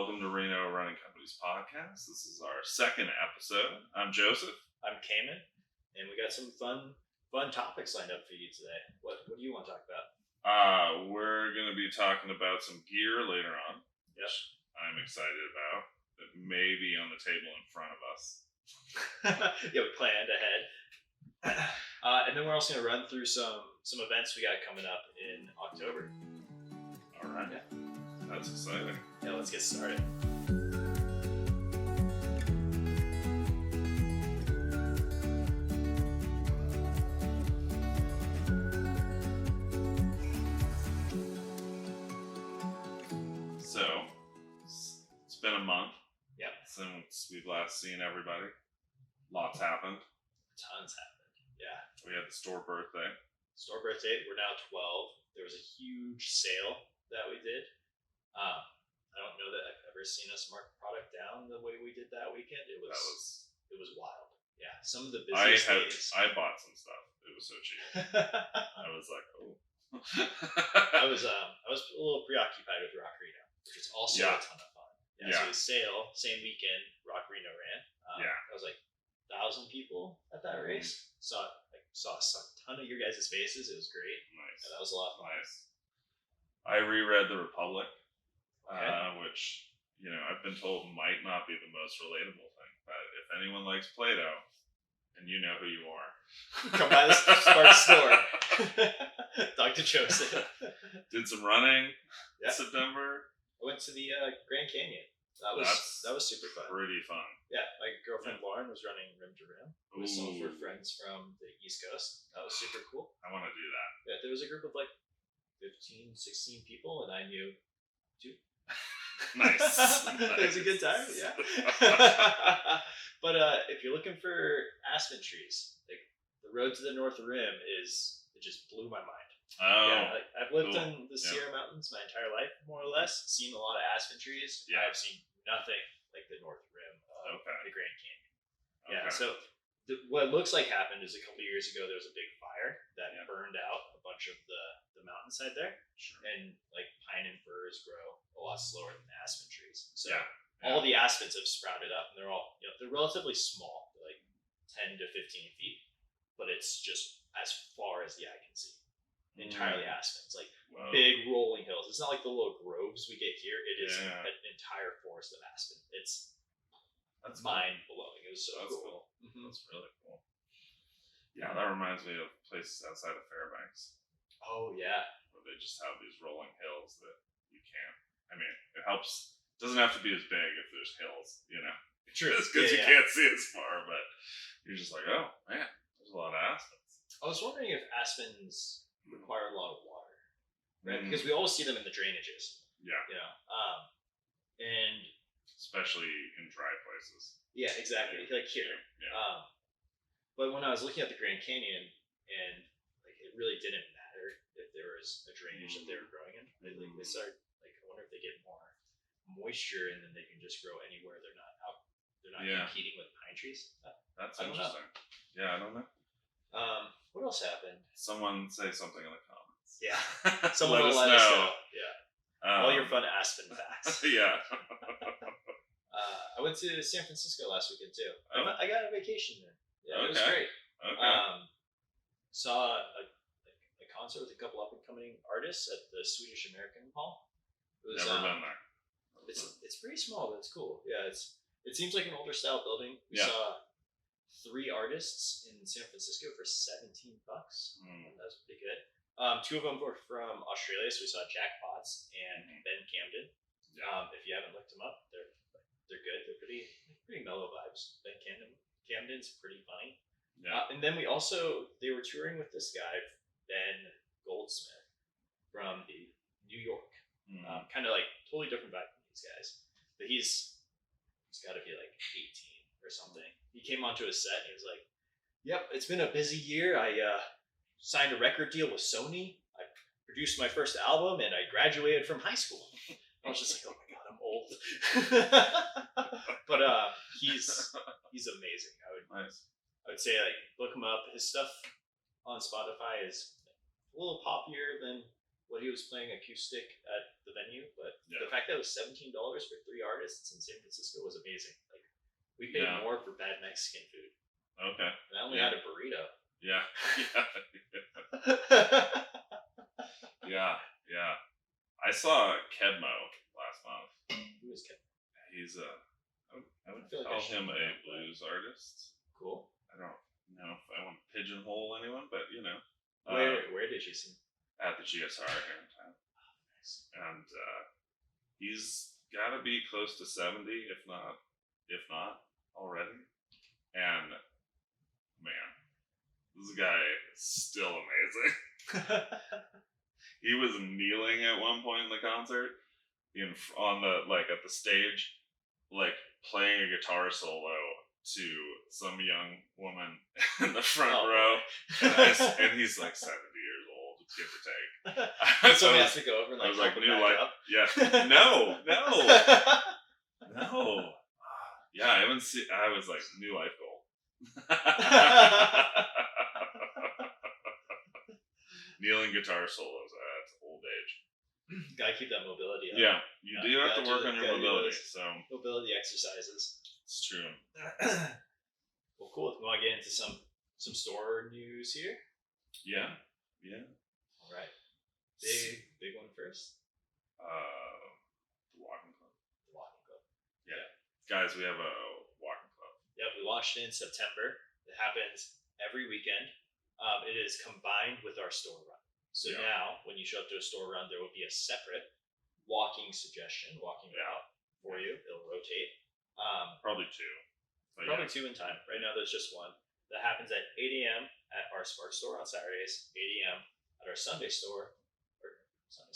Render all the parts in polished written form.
welcome to Reno Running Company's podcast. This is our second episode. I'm Joseph. I'm Caymen, and we got some fun topics lined up for you today. What do you want to talk about? We're going to be talking about some gear later on, Yep. which I'm excited about. That may be on the table in front of us. Yeah, we planned ahead. And then we're also going to run through some events we got coming up in October. All right. Yeah. That's exciting. Yeah, let's get started. So, it's been a month. Yep. Since we've last seen everybody. Lots happened. Tons happened. Yeah. We had the store birthday. Store birthday, we're now 12. There was a huge sale that we did. I don't know that I've ever seen us mark product down the way we did that weekend. It was wild. Yeah, some of the busiest days. I bought some stuff. It was so cheap. I was like, oh. I was a little preoccupied with Rock Reno, which is also a ton of fun. Yeah. So the sale, same weekend, Rock Reno ran. I was like 1,000 people at that race. Saw a ton of your guys' faces. It was great. Nice. Yeah, that was a lot of fun. Nice. I reread The Republic, Okay. which, I've been told might not be the most relatable thing. But if anyone likes Play-Doh, and you know who you are, Come by the Spark store. Dr. Joseph. Did some running in Yeah. September. I went to the Grand Canyon. That was super fun. Pretty fun. Yeah, my girlfriend Lauren was running rim to rim with some of her Ooh. friends from the East Coast. That was super cool. I want to do that. Yeah, there was a group of like 15, 16 people, and I knew two. Nice. It was a good time. Yeah. But if you're looking for aspen trees, like the road to the North Rim it just blew my mind. Oh. Yeah, like, I've lived cool. in the Sierra Mountains my entire life, more or less. Seen a lot of aspen trees. Yeah. I've seen nothing like the North Rim of the Grand Canyon. Yeah. Okay. So what it looks like happened is a couple of years ago there was a big fire that burned out a bunch of the mountainside there. Sure. And like pine and firs grow a lot slower than aspen trees. So Yeah. all the aspens have sprouted up, and they're all they're relatively small, they're like 10 to 15 feet, but it's just as far as the eye can see. Entirely aspens, like Whoa. big rolling hills. It's not like the little groves we get here. It is Yeah. an entire forest of aspen. That's That's mind blowing. It was so That's cool. cool. That's really cool. Yeah, that reminds me of places outside of Fairbanks Oh yeah. where they just have these rolling hills that you can't. I mean, it helps. It doesn't have to be as big if there's hills, True. It's because you Yeah. can't see as far, but you're just like, oh man, there's a lot of aspens. I was wondering if aspens require a lot of water, right? Mm. Because we always see them in the drainages. Yeah, And especially in dry places. yeah, exactly. Like here. Yeah. But when I was looking at the Grand Canyon, and like it really didn't matter if there was a drainage that they were growing in. They start like I wonder if they get more moisture, and then they can just grow anywhere they're not competing with pine trees. That's I don't know. interesting. Yeah, I don't know. What else happened? Someone say something in the comments. Yeah, someone will let us know. Yeah, all your fun aspen facts. Yeah. I went to San Francisco last weekend too. Oh. I got a vacation there. Yeah, it was Okay. great. Okay. Saw a concert with a couple up and coming artists at the Swedish American Hall. It was, Never been there. It's pretty small, but it's cool. Yeah, it seems like an older style building. We Yeah. saw 3 artists in San Francisco for $17. That was pretty good. 2 of them were from Australia, so we saw Jack Potts and Ben Camden. Yeah. If you haven't looked them up, they're good. They're pretty mellow vibes. Ben Camden's pretty funny. Yeah. And then they were touring with this guy, Ben Goldsmith, from New York. Kind of like totally different vibe from these guys, but he's got to be like 18 or something. He came onto his set and he was like, "Yep, it's been a busy year. I signed a record deal with Sony. I produced my first album, and I graduated from high school." I was just like, "Oh my god, I'm old." But he's amazing. Nice. I would say like look him up. His stuff on Spotify is a little poppier than what he was playing acoustic at the venue, but Yeah. the fact that it was $17 for 3 artists in San Francisco was amazing. Like, we paid Yeah. more for bad Mexican food, Okay. and I only Yeah. had a burrito. Yeah. Yeah. I saw Kedmo last month. Who is Kevin? He's I would feel like I call should him know a that. blues artist. Cool. I don't know if I want to pigeonhole anyone, but Where did you see him? at the GSR here in town, Nice. and he's got to be close to 70, if not already. And man, this guy is still amazing. He was kneeling at one point in the concert, on the at the stage, playing a guitar solo to some young woman in the front row, and he's like 70 years old, give or take. So he has to go over and I was help like, him new back life. up. Yeah, no. Yeah, I haven't seen. I was like, new life goal. Kneeling guitar solos at old age. Gotta keep that mobility up. Yeah, you do have to work on your mobility. So mobility exercises. it's true. Well, cool. If we want to get into some store news here. Yeah. All right. Big one first. The Walking Club. The Walking Club. Yeah. Guys, we have a Walking Club. Yep, we launched it in September. It happens every weekend. It is combined with our store run. So now, when you show up to a store run, there will be a separate walking route for you. It'll rotate. Probably two. But Probably two in time. Right now, there's just one. That happens at 8 a.m. at our Spark store on Saturdays, 8 a.m. at our Summit store on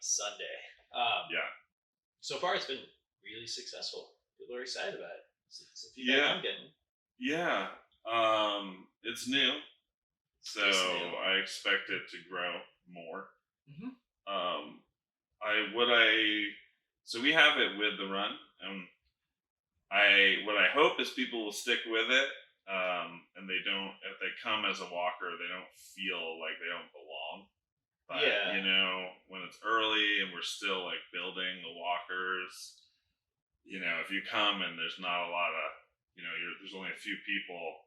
Sunday. So far, it's been really successful. People are excited about it. It's a feedback I'm getting. Yeah. It's new. So I expect it to grow more. Mm-hmm. So we have it with the run, and what I hope is people will stick with it, and they don't, if they come as a walker, they don't feel like they don't belong. But when it's early and we're still building the walkers, if you come and there's not a lot of, there's only a few people.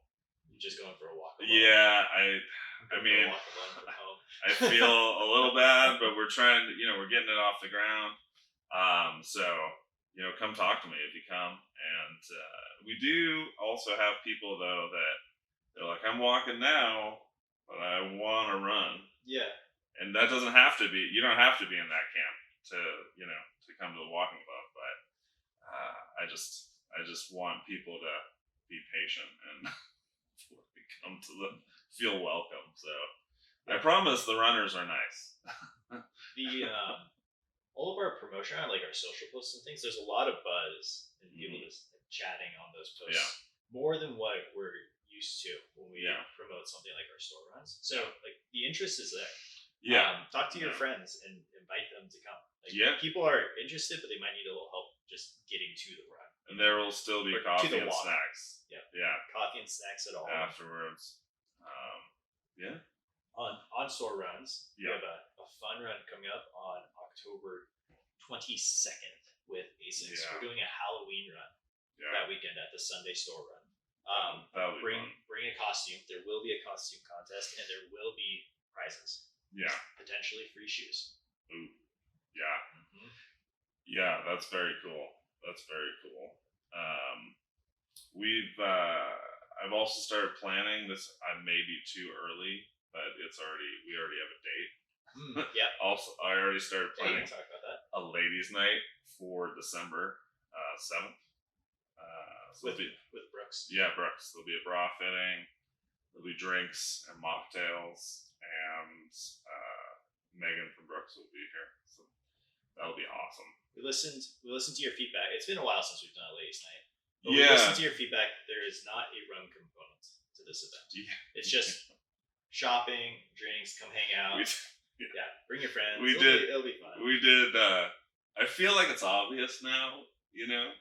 Just going for a walk alone. Yeah, I mean, I feel a little bad, but we're trying to, we're getting it off the ground. So, come talk to me if you come. And we do also have people, though, that they're like, I'm walking now, but I want to run. Yeah. And that doesn't have to be, you don't have to be in that camp to come to the walking club. But I just want people to be patient and come to feel welcome. So I promise the runners are nice. All of our promotion on our social posts and things, there's a lot of buzz and people just chatting on those posts more than what we're used to when we promote something like our store runs. So the interest is there. Yeah. Talk to your friends and invite them to come. People are interested, but they might need a little help just getting to the run. And there will still be coffee and snacks. Yeah. Coffee and snacks at all. Afterwards. On store runs, we have a fun run coming up on October 22nd with ASICS. We're doing a Halloween run that weekend at the Sunday store run. Bring a costume. There will be a costume contest, and there will be prizes. Yeah. Potentially free shoes. Ooh. Yeah. Mm-hmm. Yeah, that's very cool. I've also started planning this. I may be too early, but we already have a date. Yeah. Also, I already started planning talk about that. A ladies' night for December 7th. With Brooks. Yeah, Brooks. There'll be a bra fitting. There'll be drinks and mocktails, and Megan from Brooks will be here. So that'll be awesome. We listened to your feedback. It's been a while since we've done a ladies' night. But we listened to your feedback. There is not a run component to this event. Yeah. It's just shopping, drinks, come hang out. Bring your friends. It'll be fun. We did. I feel like it's obvious now. Yeah.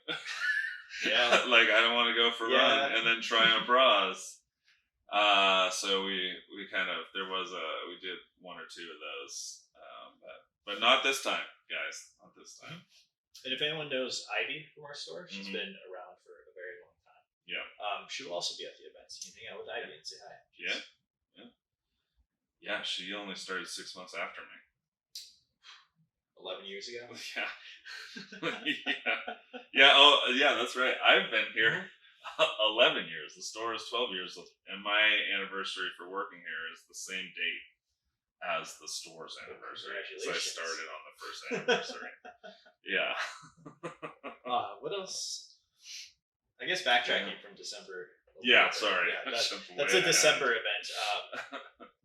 I don't want to go for a run and then try on bras. So we did one or two of those. But not this time, guys. Not this time. And if anyone knows Ivy from our store, she's been around for a very long time. Yeah. She will also be at the events. You can hang out with Ivy and say hi. Yeah. Yeah, she only started 6 months after me. 11 years ago? Yeah. Yeah. Oh, yeah, that's right. I've been here 11 years. The store is 12 years. And my anniversary for working here is the same date as the store's anniversary. So I started on the first anniversary. Yeah. What else? I guess backtracking from December. Yeah, sorry. Yeah, that's a December event.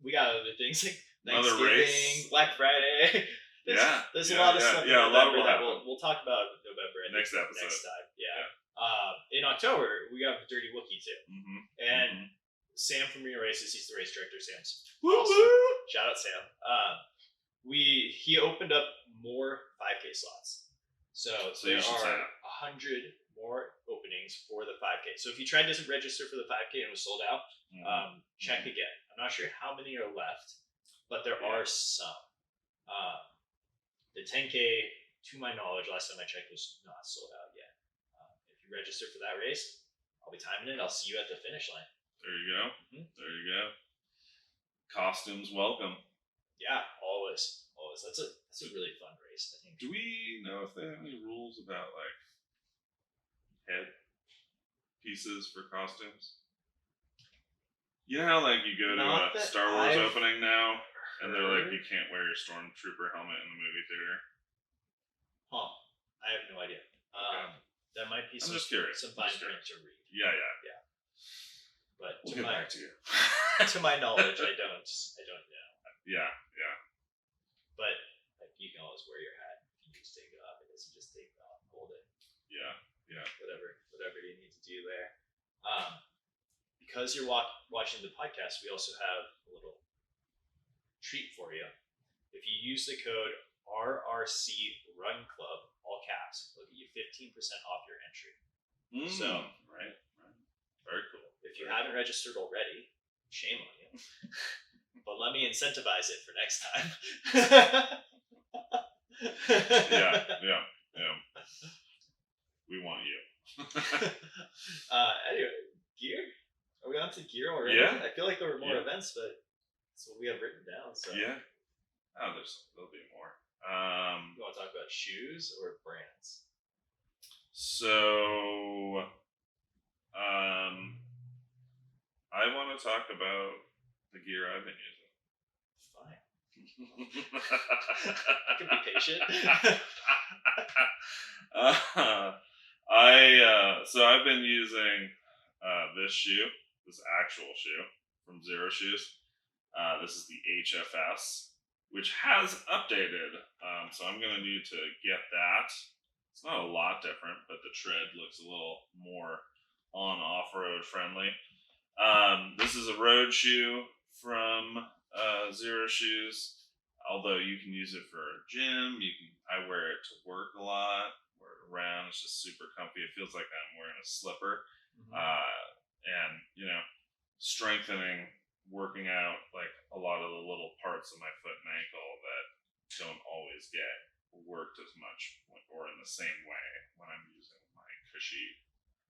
We got other things like Thanksgiving, Black Friday. There's a lot of stuff in November that we'll talk about in November. Next episode. Next time. Yeah. In October, we got Dirty Wookie too. And Sam from Reno Races, he's the race director. Sam's awesome. Shout out Sam. He opened up more 5K slots. So there are 100 more openings for the 5K. So if you tried to register for the 5K and it was sold out, check again. I'm not sure how many are left, but there are some. The 10K, to my knowledge, last time I checked, was not sold out yet. If you register for that race, I'll be timing it. I'll see you at the finish line. There you go. There you go. Costumes welcome. Yeah, always. That's a really fun race, I think. Do we know if they have any rules about like head pieces for costumes? You know how like you go to a Star Wars opening now and they're like, you can't wear your Stormtrooper helmet in the movie theater? Huh. I have no idea. That might be I'm just curious. Some fine print to read. Yeah. But we'll get back to you. To my knowledge, I don't know. Yeah. But like, you can always wear your hat. You can just take it off. I guess you just take it off and hold it. Yeah. Whatever you need to do there. Because you're watching the podcast, we also have a little treat for you. If you use the code RRC Run Club, all caps, we'll get you 15% off your entry. So, right. Very cool. If you haven't registered already, shame on you. But let me incentivize it for next time. Yeah. We want you. Anyway, gear? Are we on to gear already? Yeah. I feel like there were more events, but that's what we have written down. So. Yeah. Oh, there'll be more. You want to talk about shoes or brands? So, I want to talk about the gear I've been using. Fine. I can be patient. So I've been using this actual shoe from Zero Shoes. This is the HFS, which has updated. So I'm going to need to get that. It's not a lot different, but the tread looks a little more off-road friendly. This is a road shoe from Zero Shoes. Although you can use it for a gym, I wear it to work a lot, wear it around. It's just super comfy. It feels like I'm wearing a slipper. And strengthening, working out like a lot of the little parts of my foot and ankle that don't always get worked as much or in the same way when I'm using my cushy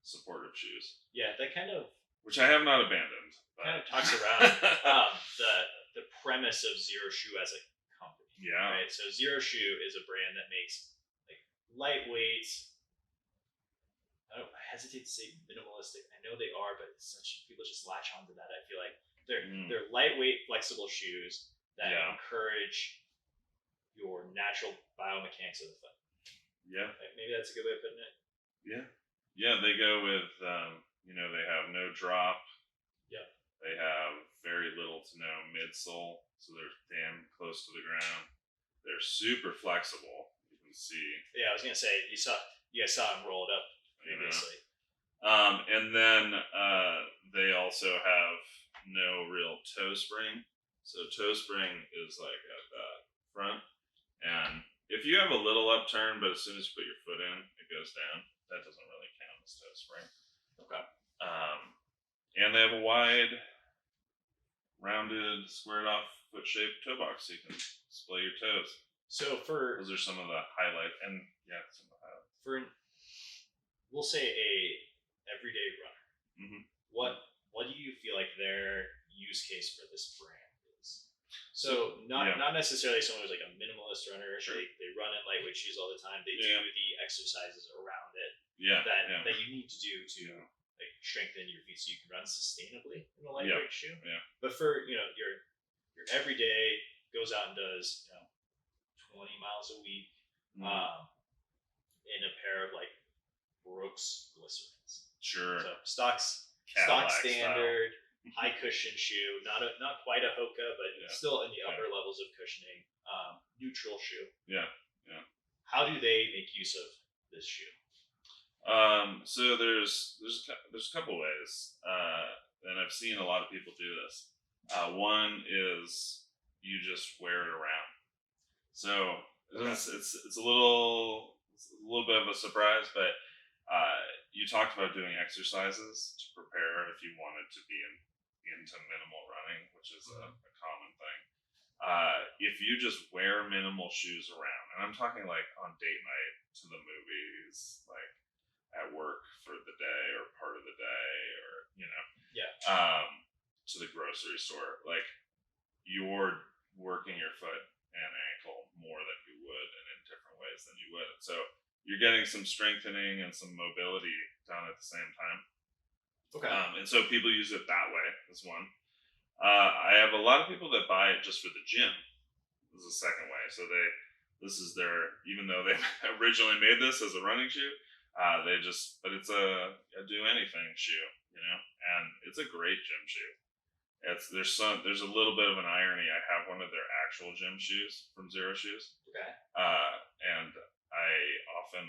supportive shoes. Yeah, that kind of, which I have not abandoned. Kind of talks around the premise of Zero Shoe as a company. Yeah. Right. So Zero Shoe is a brand that makes like lightweight. I hesitate to say minimalistic. I know they are, but people just latch onto that. I feel like they're lightweight, flexible shoes that encourage your natural biomechanics of the foot. Yeah. Maybe that's a good way of putting it. Yeah. Yeah, they go with they have no drop. Yep. They have very little to no midsole, so they're damn close to the ground. They're super flexible. You can see. Yeah, I was gonna say you guys saw them rolled up previously. And then they also have no real toe spring. So toe spring is like at the front, and if you have a little upturn, but as soon as you put your foot in, it goes down. That doesn't really count as toe spring. Okay. And they have a wide, rounded, squared off foot shaped toe box, so you can splay your toes. So for those are some of the highlights, and some of the highlights. for we'll say a everyday runner. Mm-hmm. What do you feel like their use case for this brand is? So not necessarily someone who's like a minimalist runner. Sure. They run in lightweight shoes all the time. They do the exercises around it that you need to do to like strengthen your feet so you can run sustainably in a lightweight shoe. Yeah. But for your everyday goes out and does 20 miles a week in a pair of like Brooks glycerins. Sure. So stock standard, high cushion shoe. Not quite a Hoka, but still in the upper levels of cushioning. Neutral shoe. Yeah. How do they make use of this shoe? So there's a couple ways, and I've seen a lot of people do this. One is you just wear it around. So it's a little bit of a surprise, but you talked about doing exercises to prepare if you wanted to be into minimal running, which is a common thing. If you just wear minimal shoes around, and I'm talking like on date night, to the movies, like at work for the day or part of the day, or to the grocery store, like you're working your foot and ankle more than you would, and in different ways than you would. So you're getting some strengthening and some mobility done at the same time. Okay. And so people use it that way as one. I have a lot of people that buy it just for the gym. This is the second way. So this is their, even though they originally made this as a running shoe, but it's a do anything shoe, and it's a great gym shoe. There's a little bit of an irony. I have one of their actual gym shoes from Zero Shoes. Okay. And I often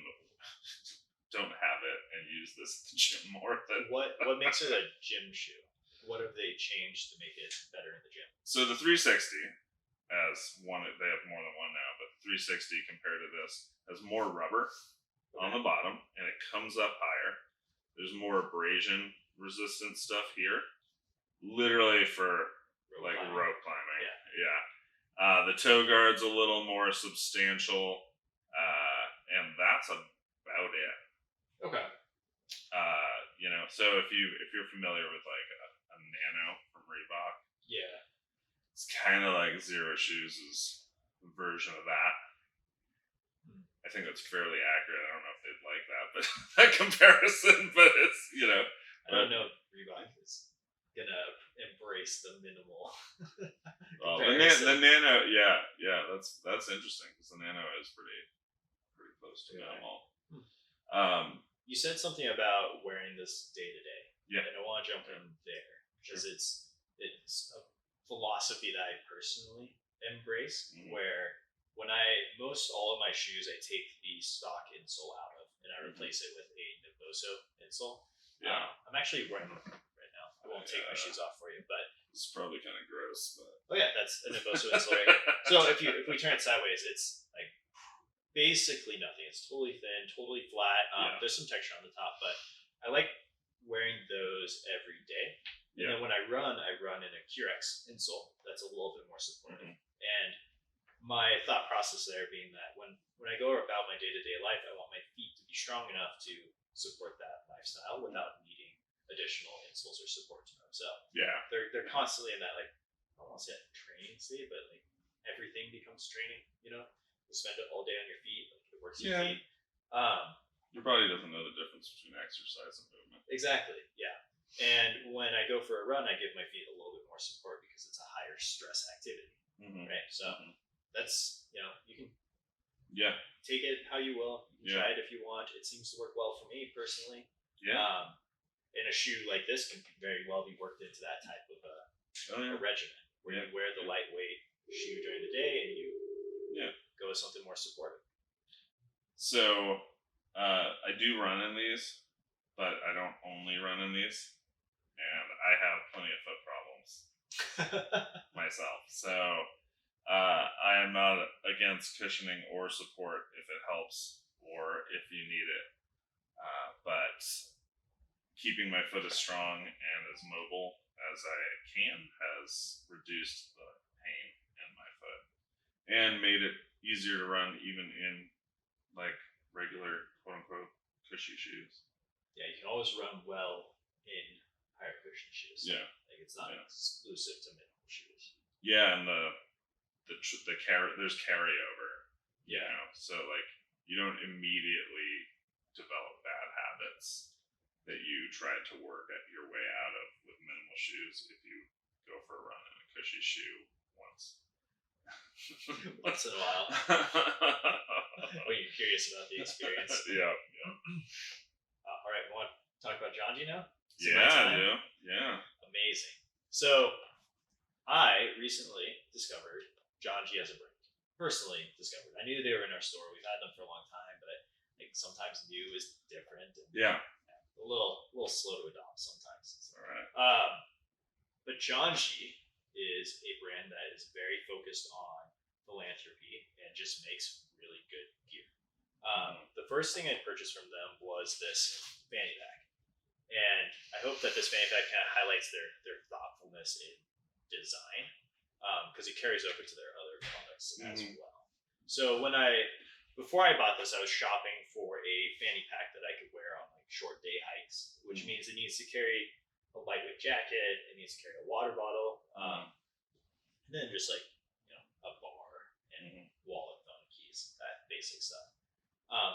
don't have it and use this at the gym more than what makes it a gym shoe? What have they changed to make it better in the gym? So the 360 as one, they have more than one now, but the 360 compared to this has more rubber on the bottom, and it comes up higher. There's more abrasion resistant stuff here, literally for rope climbing. Yeah. The toe guard's a little more substantial, and that's about it. Okay. So if you're familiar with like a Nano from Reebok, it's kind of like Zero Shoes' version of that. I think that's fairly accurate. I don't know if they'd like that, but that comparison. But it's I don't know if Reebok is gonna embrace the minimal. Well, the Nano, that's interesting because the Nano is pretty close to minimal. You said something about wearing this day to day. Yeah. And I want to jump in there because it's a philosophy that I personally embrace. Where when most all of my shoes, I take the stock insole out of and I replace it with a Niboso insole. Yeah. I'm actually wearing them right now. I won't take my shoes off for you, but it's probably kind of gross. But that's a Niboso insole right here. So if we turn it sideways, it's like basically nothing. It's totally thin, totally flat. There's some texture on the top, but I like wearing those every day. And then when I run in a Curex insole that's a little bit more supportive. And my thought process there being that when I go about my day-to-day life, I want my feet to be strong enough to support that lifestyle without needing additional insoles or support to them. So they're constantly in that, like, I don't want to say that training state, but like everything becomes training. You spend it all day on your feet. Like it works your feet. Your body doesn't know the difference between exercise and movement. Exactly. Yeah. And when I go for a run, I give my feet a little bit more support because it's a higher stress activity. Right. So that's you can take it how you will. You can try it if you want. It seems to work well for me personally. Yeah. And a shoe like this can very well be worked into that type of a regimen where you wear the lightweight shoe during the day and you go with something more supportive. So I do run in these, but I don't only run in these, and I have plenty of foot problems myself. So I am not against cushioning or support if it helps or if you need it, but keeping my foot as strong and as mobile as I can has reduced the pain in my foot and made it easier to run even in like regular quote unquote cushy shoes. Yeah, you can always run well in higher cushion shoes. Yeah. Like it's not exclusive to minimal shoes. Yeah, and there's carryover. You know, so like you don't immediately develop bad habits that you tried to work your way out of with minimal shoes if you go for a run in a cushy shoe once. Once in a while. When you're curious about the experience. Yeah. All right, want to talk about John G now? Yeah. Amazing. So, I recently discovered John G as a brand. Personally discovered. I knew they were in our store. We've had them for a long time, but I think sometimes new is different. And a little slow to adopt sometimes. All right. But John G is a brand that is very focused on philanthropy and just makes really good gear. The first thing I purchased from them was this fanny pack. And I hope that this fanny pack kind of highlights their thoughtfulness in design, because it carries over to their other products as well. So before I bought this, I was shopping for a fanny pack that I could wear on like short day hikes, which means it needs to carry a lightweight jacket, it needs to carry a water bottle, and then just like a bar and wallet, phone, keys, that basic stuff.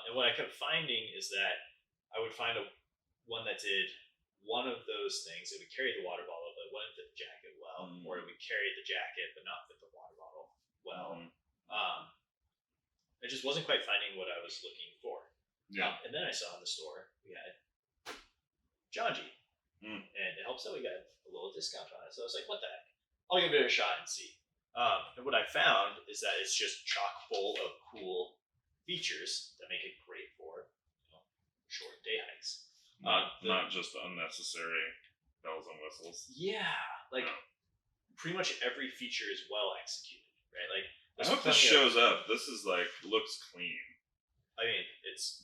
And what I kept finding is that I would find one that did one of those things. It would carry the water bottle, but it wouldn't fit the jacket well, or it would carry the jacket but not fit the water bottle well. I just wasn't quite finding what I was looking for. And then I saw in the store we had John G. And it helps that we got a little discount on it. So I was like, what the heck? I'll give it a shot and see. And what I found is that it's just chock full of cool features that make it great for short day hikes. Not just unnecessary bells and whistles. Yeah, pretty much every feature is well executed, right? Like I hope this shows up. This is looks clean. I mean,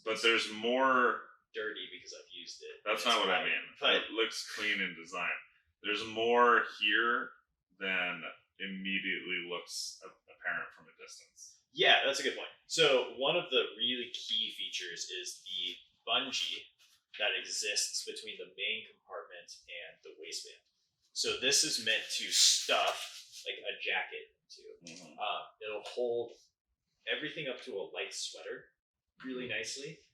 but there's more dirty because I've used it. That's not what I mean. But it looks clean in design. There's more here than immediately looks apparent from a distance. Yeah, that's a good point. So one of the really key features is the bungee that exists between the main compartment and the waistband. So this is meant to stuff like a jacket into. It'll hold everything up to a light sweater really nicely.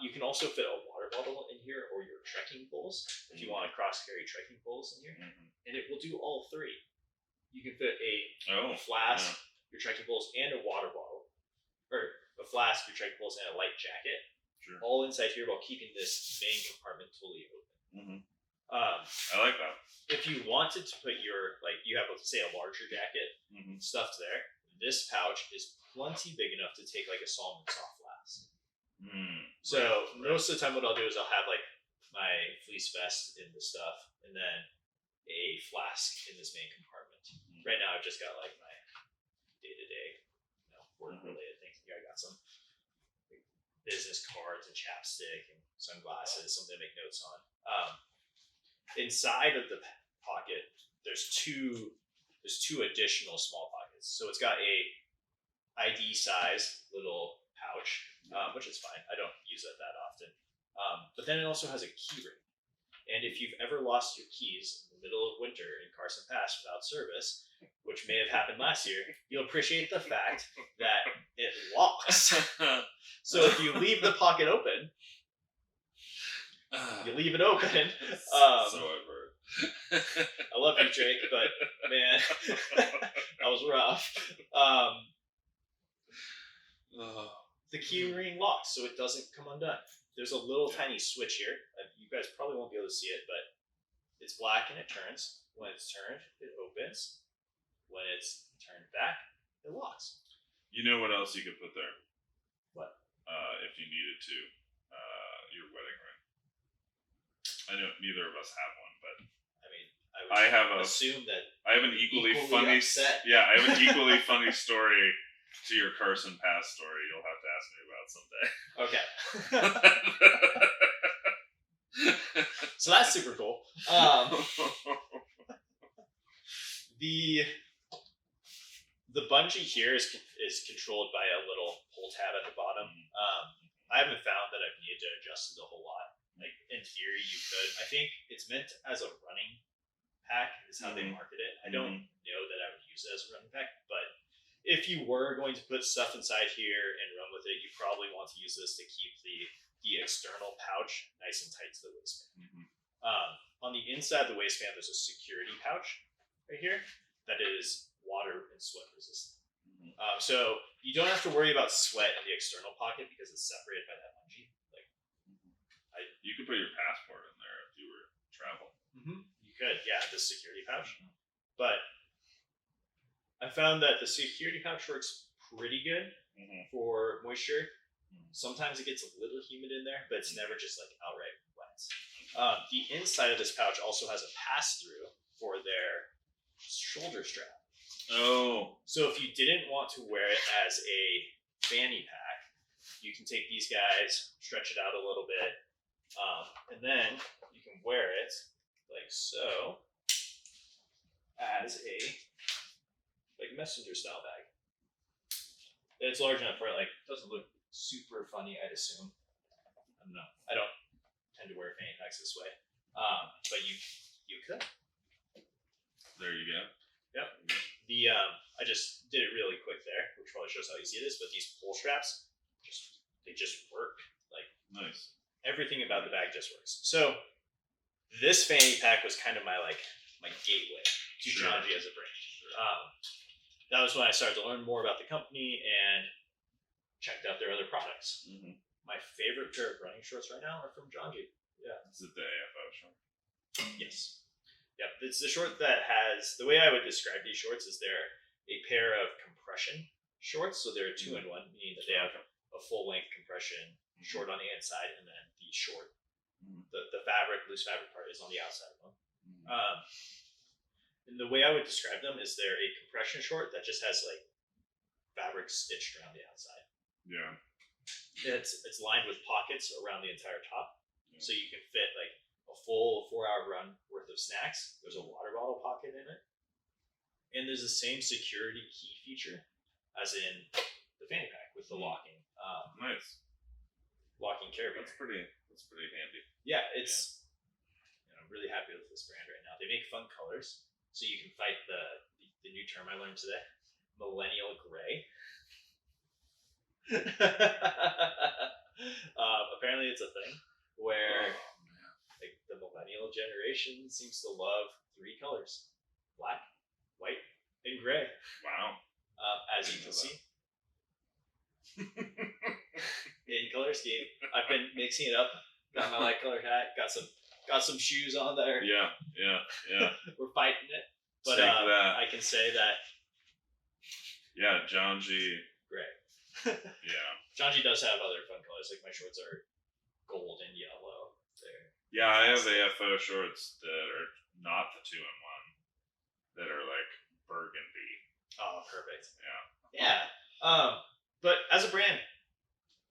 You can also fit a water bottle in here or your trekking poles if you want to cross carry trekking poles in here, and it will do all three. You can fit a flask, your trekking poles, and a water bottle, or a flask, your trekking poles, and a light jacket, all inside here while keeping this main compartment totally open. I like that. If you wanted to put your you have say a larger jacket stuffed there, this pouch is plenty big enough to take like a salmon soft flask. So most of the time what I'll do is I'll have like my fleece vest in the stuff and then a flask in this main compartment. Right now I've just got like my day-to-day work related things. Here I got some business cards and chapstick and sunglasses, something to make notes on. Inside of the pocket there's two additional small pockets. So it's got a ID size little pouch, which is fine. I don't use it that often. But then it also has a key ring. And if you've ever lost your keys in the middle of winter in Carson Pass without service, which may have happened last year, you'll appreciate the fact that it locks. So if you leave the pocket open, you leave it open. So I've heard. I love you, Drake, but man, that was rough. The key ring locks, so it doesn't come undone. There's a little tiny switch here. You guys probably won't be able to see it, but it's black and it turns. When it's turned, it opens. When it's turned back, it locks. You know what else you could put there? What? If you needed to, your wedding ring. I know neither of us have one, but I mean, I would assume that I have an equally funny. Upset. Yeah, I have an equally funny story to your Carson Pass story. You'll have to ask me about someday. Okay. So that's super cool. The bungee here is controlled by a tab at the bottom. I haven't found that I've needed to adjust it a whole lot. Like in theory, you could. I think it's meant as a running pack is how they market it. I don't know that I would use it as a running pack, but if you were going to put stuff inside here and run with it, you probably want to use this to keep the external pouch nice and tight to the waistband. On the inside of the waistband, there's a security pouch right here that is water and sweat resistant. So you don't have to worry about sweat in the external pocket because it's separated by that bungee. Like, you could put your passport in there if you were traveling. You could, yeah, the security pouch. But I found that the security pouch works pretty good for moisture. Sometimes it gets a little humid in there, but it's never just like outright wet. The inside of this pouch also has a pass-through for their shoulder strap. Oh. So if you didn't want to wear it as a fanny pack, you can take these guys, stretch it out a little bit, and then you can wear it like so as a like messenger style bag. It's large enough where it like doesn't look super funny, I'd assume. I don't know. I don't tend to wear fanny packs this way, but you could. There you go. Yep. I just did it really quick there, which probably shows how easy it is. But these pull straps, they just work. Like nice. Everything about the bag just works. So this fanny pack was kind of my gateway to Janji as a brand. That was when I started to learn more about the company and checked out their other products. My favorite pair of running shorts right now are from Janji. Yeah. Is it the AFO short? Yes. Yep. It's the short that has, the way I would describe these shorts is they're a pair of compression shorts. So they're 2-in-1, meaning that they have a full length compression short on the inside and then the short, the fabric, loose fabric part is on the outside of them. And the way I would describe them is they're a compression short that just has like fabric stitched around the outside. Yeah. It's lined with pockets around the entire top. So you can fit like a full 4-hour run worth of snacks. There's a water bottle pocket in it. And there's the same security key feature as in the fanny pack with the locking. Nice. Locking carabiner. That's pretty handy. Yeah, it's I'm really happy with this brand right now. They make fun colors. So you can fight the new term I learned today, millennial gray. Apparently it's a thing where like the millennial generation seems to love 3 colors: black, white, and gray. Wow. As you can see in color scheme, I've been mixing it up. Got my light color hat, got some shoes on there. Yeah. We're fighting it. But I can say that Janji gray. Yeah. Janji does have other fun colors, like my shorts are gold and yellow. Yeah, I have AFO shorts that are not the 2-in-1, that are like burgundy. Oh, perfect. Yeah. But as a brand,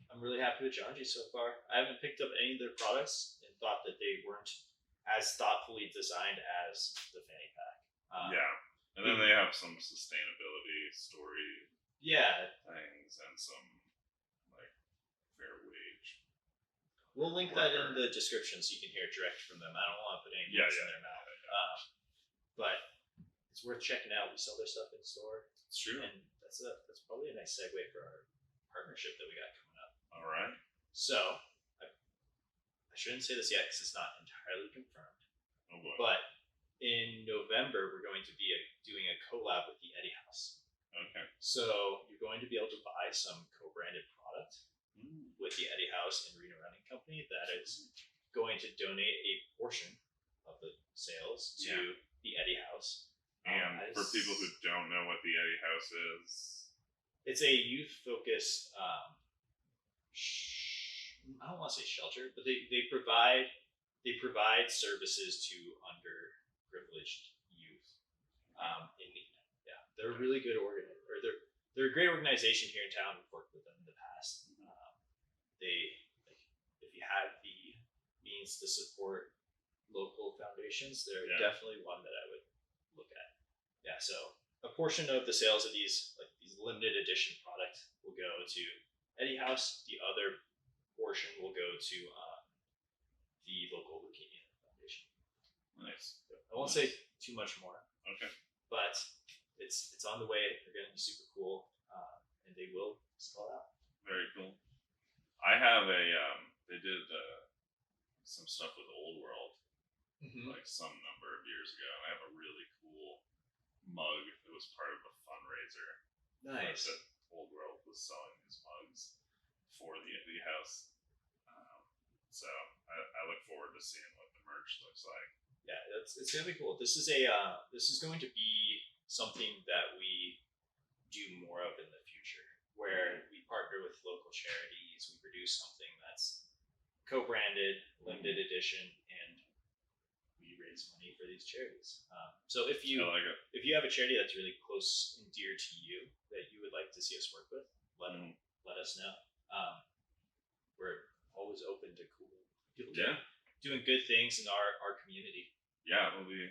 I'm really happy with Janji so far. I haven't picked up any of their products and thought that they weren't as thoughtfully designed as the fanny pack. And then they have some sustainability story things and some like fair wage. We'll link that in the description so you can hear it direct from them. I don't want to put any words in their mouth. But it's worth checking out. We sell their stuff in store. It's true. And that's probably a nice segue for our partnership that we got coming up. All right. So, I shouldn't say this yet because it's not entirely confirmed. Oh boy. But in November, we're going to be doing a collab with the Eddie House. Okay. So you're going to be able to buy some co-branded product with the Eddie House and Reno Running Company that is going to donate a portion of the sales to the Eddie House. And for people who don't know what the Eddie House is, it's a youth-focused, I don't want to say shelter, but they provide services to underprivileged youth in need. Yeah, they're a really good they're a great organization here in town. We've worked with them in the past. If you have the means to support local foundations, they're definitely one that I would look at. Yeah, so a portion of the sales of these limited edition products will go to Eddie House. The other portion will go to the local leukemia foundation. Nice. I won't say too much more. Okay. But it's on the way. They're going to be super cool, and they will spell out. Very cool. I have a they did some stuff with Old World like some number of years ago, and I have a really cool mug that was part of a fundraiser. Nice. That Old World was selling these mugs for the Indie House. So I look forward to seeing what the merch looks like. Yeah, it's gonna be cool. This is going to be something that we do more of in the future, where we partner with local charities. We produce something that's co-branded, limited edition, and we raise money for these charities. So if you I like it. if you have a charity that's really close and dear to you that you would like to see us work with, let us know. We're always open to cool people doing good things in our community. Yeah, it'll be.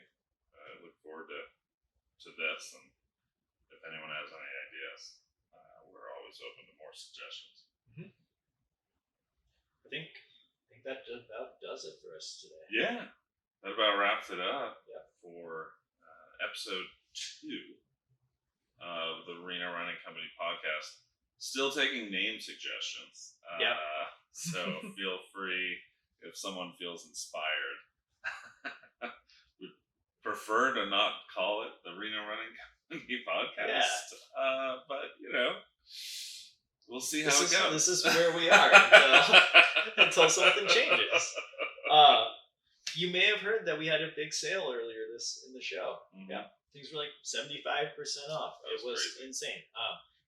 I look forward to this, and if anyone has any ideas, we're always open to more suggestions. I think that about does it for us today. Yeah, that about wraps it up Yep. for episode 2 of the Reno Running Company podcast. Still taking name suggestions. So feel free if someone feels inspired. We prefer to not call it the Reno Running Company podcast. But we'll see how it goes. This is where we are until something changes. You may have heard that we had a big sale earlier in the show. Yeah, things were like 75% off. It was crazy. insane.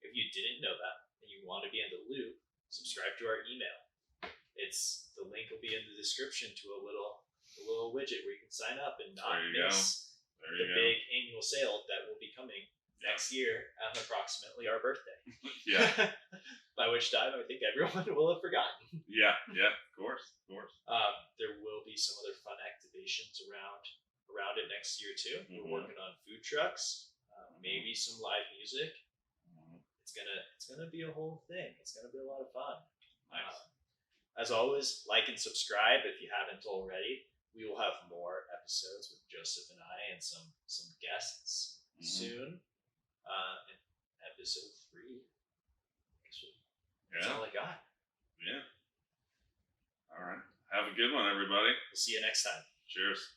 If you didn't know that and you want to be in the loop, subscribe to our email. The link will be in the description to a little widget where you can sign up and not miss the big annual sale that will be coming next year on approximately our birthday. Yeah. By which time I think everyone will have forgotten. Yeah, of course. There will be some other fun activations around it next year too. We're working on food trucks, maybe some live music. It's gonna be a whole thing. It's gonna be a lot of fun. Nice. As always, like and subscribe if you haven't already. We will have more episodes with Joseph and I and some guests soon. In episode 3. That's all I got. Yeah. All right. Have a good one, everybody. We'll see you next time. Cheers.